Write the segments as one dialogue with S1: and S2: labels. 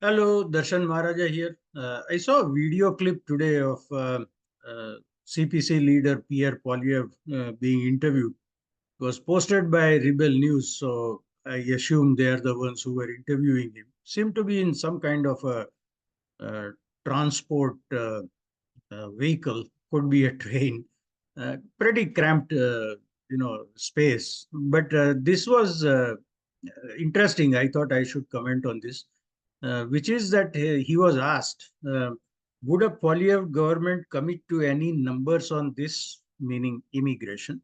S1: Hello, Darshan Maharaja here. I saw a video clip today of CPC leader Pierre Poilievre being interviewed. It was posted by Rebel News, so I assume they are the ones who were interviewing him. Seemed to be in some kind of a uh, transport vehicle, could be a train, pretty cramped, space. But this was interesting. I thought I should comment on this, which is that he was asked, would a Polyev government commit to any numbers on this, meaning immigration?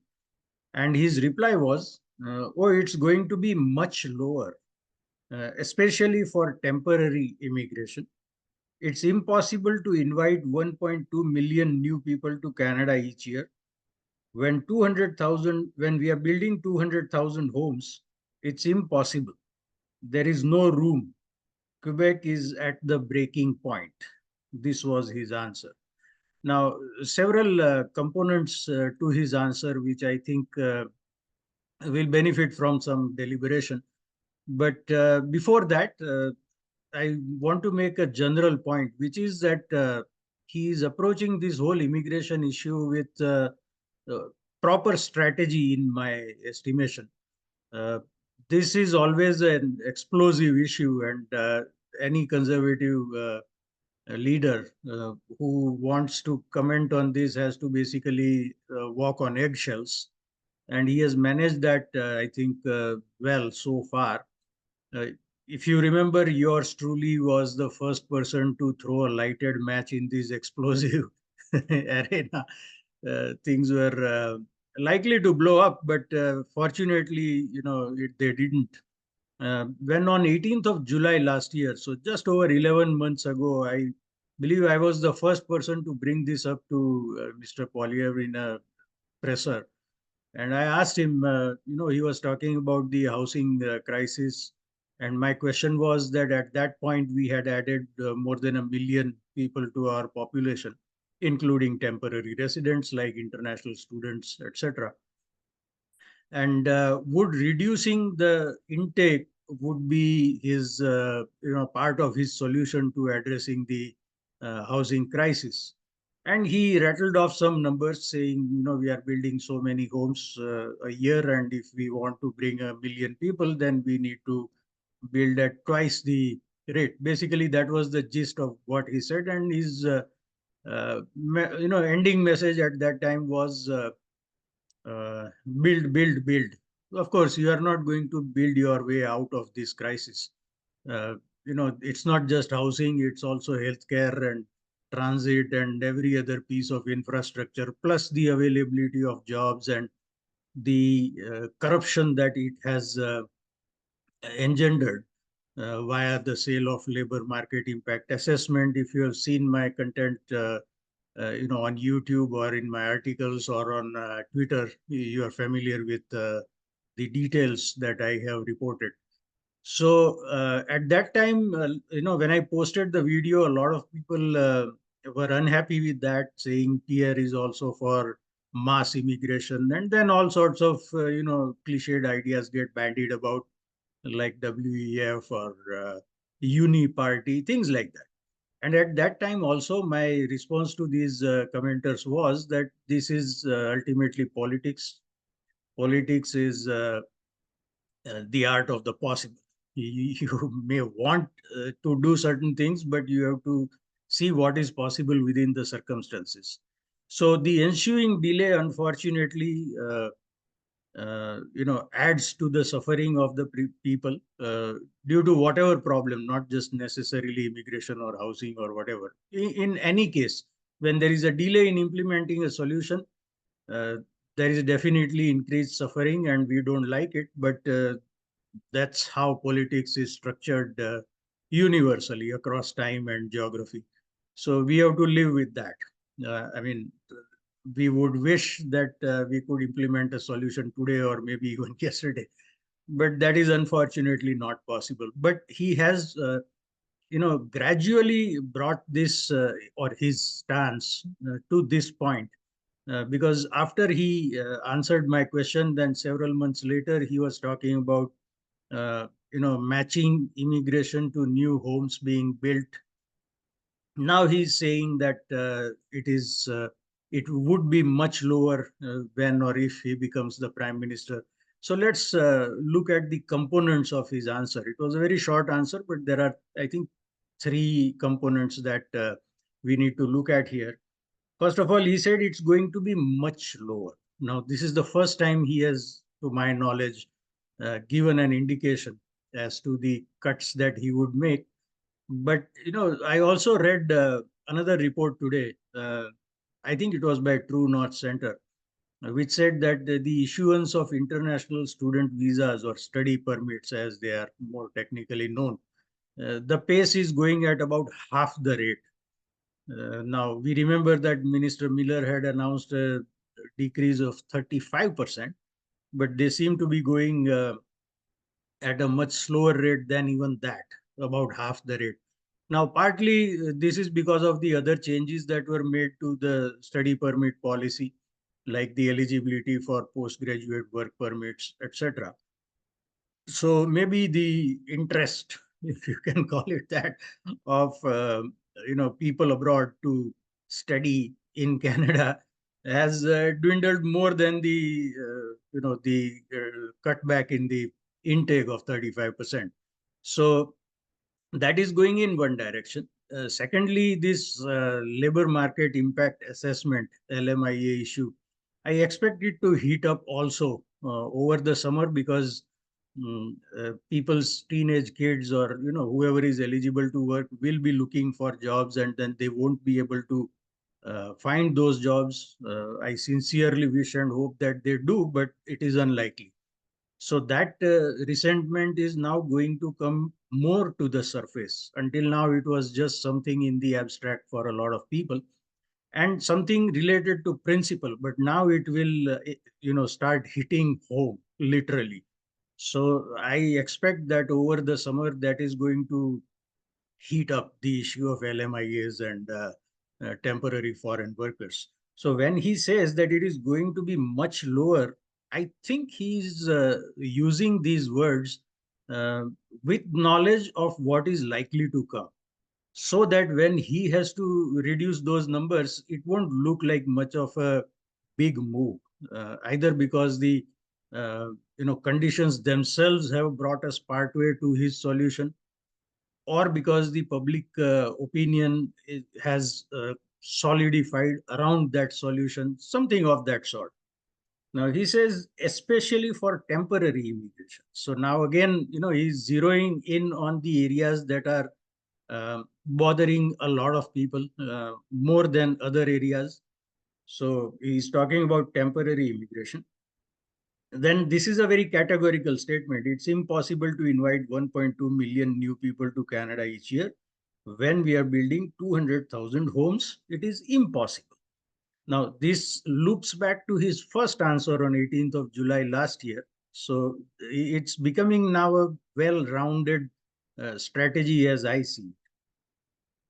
S1: And his reply was, oh, it's going to be much lower, especially for temporary immigration. It's impossible to invite 1.2 million new people to Canada each year. When we are building 200,000 homes, it's impossible. There is no room. Quebec is at the breaking point. This was his answer. Now, several components to his answer, which I think will benefit from some deliberation. But before that, I want to make a general point, which is that he is approaching this whole immigration issue with uh, proper strategy, in my estimation. Uh, this is always an explosive issue, and any conservative leader who wants to comment on this has to basically walk on eggshells. And he has managed that, I think, well so far. uh, if you remember, yours truly was the first person to throw a lighted match in this explosive arena. Things were likely to blow up, but fortunately, they didn't. When on 18th of July last year, so just over 11 months ago, I believe I was the first person to bring this up to Mr. Poilievre in a presser. And I asked him, he was talking about the housing crisis. And my question was that at that point, we had added more than a million people to our population, including temporary residents like international students, etc. And would reducing the intake would be his, part of his solution to addressing the housing crisis. And he rattled off some numbers saying, we are building so many homes a year, and if we want to bring a million people, then we need to build at twice the rate. Basically, that was the gist of what he said, and his ending message at that time was build, build, build. Of course, you are not going to build your way out of this crisis. It's not just housing, it's also healthcare and transit and every other piece of infrastructure, plus the availability of jobs and the corruption that it has engendered via the sale of labor market impact assessment. If you have seen my content, on YouTube or in my articles or on Twitter, you are familiar with the details that I have reported. So at that time, when I posted the video, a lot of people were unhappy with that, saying Pierre is also for mass immigration, and then all sorts of cliched ideas get bandied about, like WEF or Uni Party, things like that. And at that time, also, my response to these commenters was that this is ultimately politics. Politics is the art of the possible. You may want to do certain things, but you have to see what is possible within the circumstances. So the ensuing delay, unfortunately, adds to the suffering of the people due to whatever problem, not just necessarily immigration or housing or whatever. In any case, when there is a delay in implementing a solution, uh, there is definitely increased suffering, and we don't like it. But that's how politics is structured universally across time and geography. So we have to live with that. I mean, we would wish that we could implement a solution today or maybe even yesterday, but that is unfortunately not possible. But he has, gradually brought this or his stance to this point. Because after he answered my question, then several months later, he was talking about matching immigration to new homes being built. Now he's saying that it would be much lower when or if he becomes the prime minister. So let's look at the components of his answer. It was a very short answer, but there are, I think, three components that we need to look at here. First of all, he said it's going to be much lower. Now, this is the first time he has, to my knowledge, given an indication as to the cuts that he would make. But I also read another report today. I think it was by True North Center, which said that the issuance of international student visas or study permits, as they are more technically known, the pace is going at about half the rate. Now, we remember that Minister Miller had announced a decrease of 35%, but they seem to be going at a much slower rate than even that, about half the rate. Now, partly this is because of the other changes that were made to the study permit policy, like the eligibility for postgraduate work permits, etc. So maybe the interest, if you can call it that, of people abroad to study in Canada has dwindled more than the cutback in the intake of 35%. So that is going in one direction. Secondly, this labor market impact assessment LMIA issue, I expect it to heat up also over the summer, because people's teenage kids, or whoever is eligible to work, will be looking for jobs, and then they won't be able to find those jobs. I sincerely wish and hope that they do, but it is unlikely. So that resentment is now going to come more to the surface. Until now, it was just something in the abstract for a lot of people and something related to principle. But now it will, start hitting home literally. So I expect that over the summer, that is going to heat up the issue of LMIAs and temporary foreign workers. So when he says that it is going to be much lower, I think he's using these words uh, with knowledge of what is likely to come, so that when he has to reduce those numbers, it won't look like much of a big move, either because the conditions themselves have brought us partway to his solution, or because the public opinion has solidified around that solution, something of that sort. Now he says, especially for temporary immigration. So now again, he's zeroing in on the areas that are bothering a lot of people more than other areas. So he's talking about temporary immigration. Then this is a very categorical statement. It's impossible to invite 1.2 million new people to Canada each year. When we are building 200,000 homes, it is impossible. Now, this loops back to his first answer on 18th of July last year. So it's becoming now a well-rounded strategy as I see.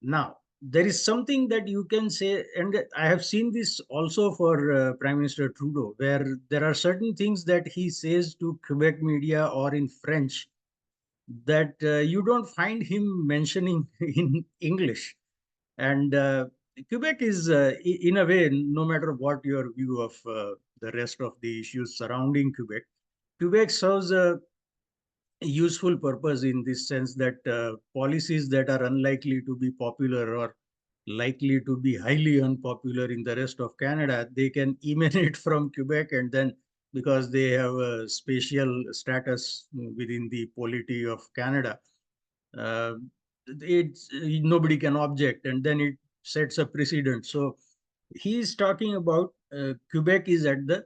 S1: Now, there is something that you can say, and I have seen this also for Prime Minister Trudeau, where there are certain things that he says to Quebec media or in French that you don't find him mentioning in English. And Quebec is, in a way, no matter what your view of the rest of the issues surrounding Quebec, Quebec serves a useful purpose in this sense that policies that are unlikely to be popular or likely to be highly unpopular in the rest of Canada, they can emanate from Quebec, and then because they have a spatial status within the polity of Canada, uh, it's nobody can object, and then it sets a precedent. So he is talking about Quebec is at the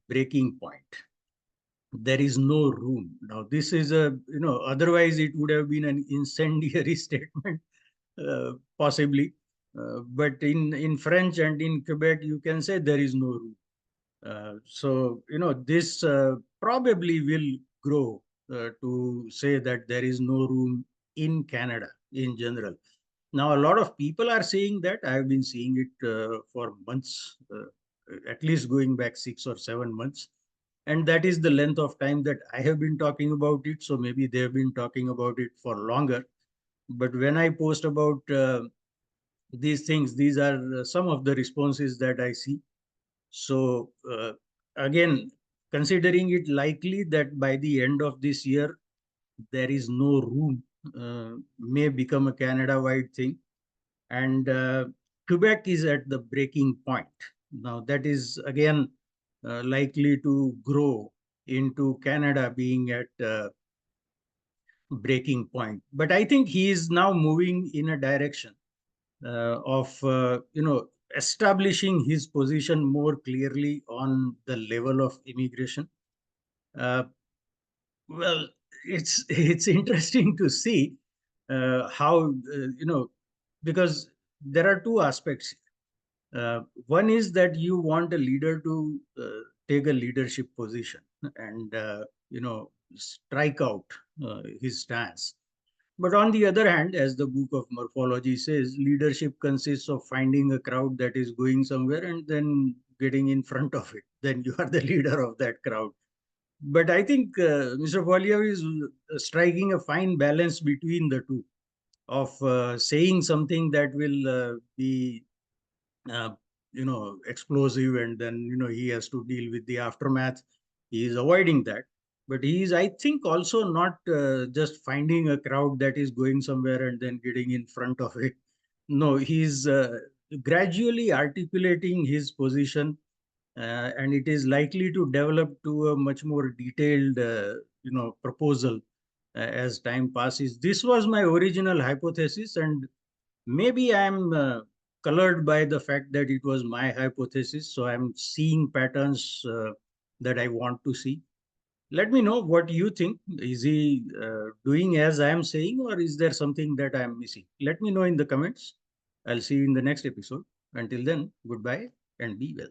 S1: breaking point. There is no room. Now, this is a, otherwise it would have been an incendiary statement, possibly. But in French and in Quebec, you can say there is no room. So, this probably will grow to say that there is no room in Canada in general. Now, a lot of people are saying that. I've been seeing it for months, at least going back 6 or 7 months. And that is the length of time that I have been talking about it. So maybe they have been talking about it for longer. But when I post about these things, these are some of the responses that I see. So again, considering it likely that by the end of this year, there is no room, may become a Canada-wide thing. And Quebec is at the breaking point. Now, that is again likely to grow into Canada being at breaking point. But I think he is now moving in a direction of establishing his position more clearly on the level of immigration. Uh, well, it's interesting to see how because there are two aspects. One is that you want a leader to take a leadership position and strike out his stance. But on the other hand, as the book of morphology says, leadership consists of finding a crowd that is going somewhere and then getting in front of it. Then you are the leader of that crowd. But I think Mr. Poilievre is striking a fine balance between the two of saying something that will be uh, explosive, and then he has to deal with the aftermath. He is avoiding that, but he is, I think, also not just finding a crowd that is going somewhere and then getting in front of it. No, he's gradually articulating his position, and it is likely to develop to a much more detailed proposal as time passes. This was my original hypothesis, and maybe I'm colored by the fact that it was my hypothesis. So I'm seeing patterns that I want to see. Let me know what you think. Is he doing as I am saying, or is there something that I am missing? Let me know in the comments. I'll see you in the next episode. Until then, goodbye and be well.